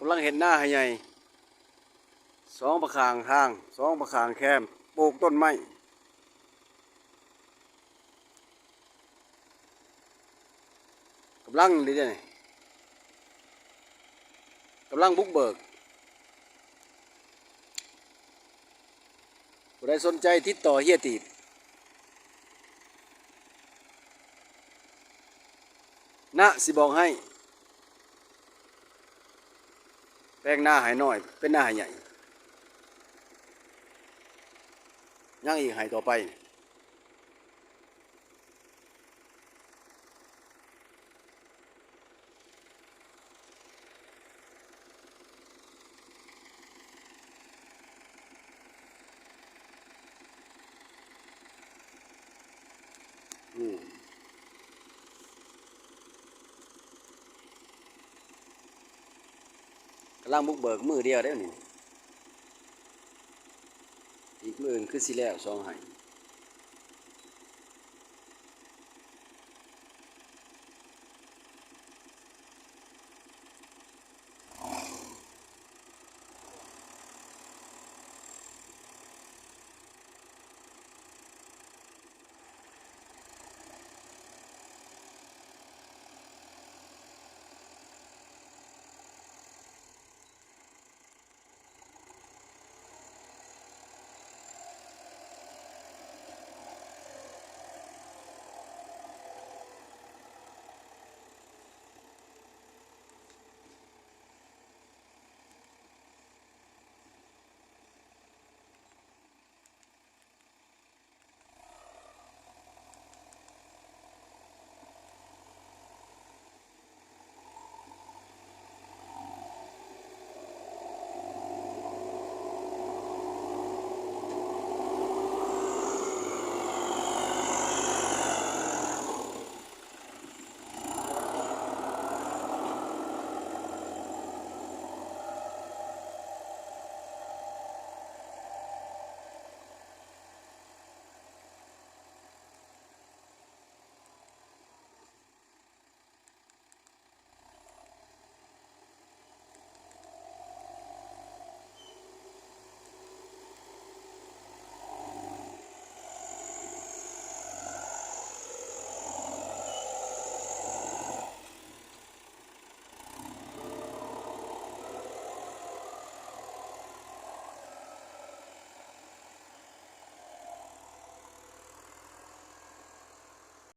กำลังเห็นหน้าให้ใหญ่สองประคางทางสองประคางแคมปลูกต้นไม้กำลังดีเลยกำลังบุกเบิกผู้ใดสนใจติดต่อเฮียตีบนะสิบอกให้แปลงหน้าให้น้อยเป็นหน้าให้ใหญ่ยังอีกให้ต่อไปกำลังบุกเบิกมือเดียวได้นี่อีกมืออื่นคือสิแล้วสองให้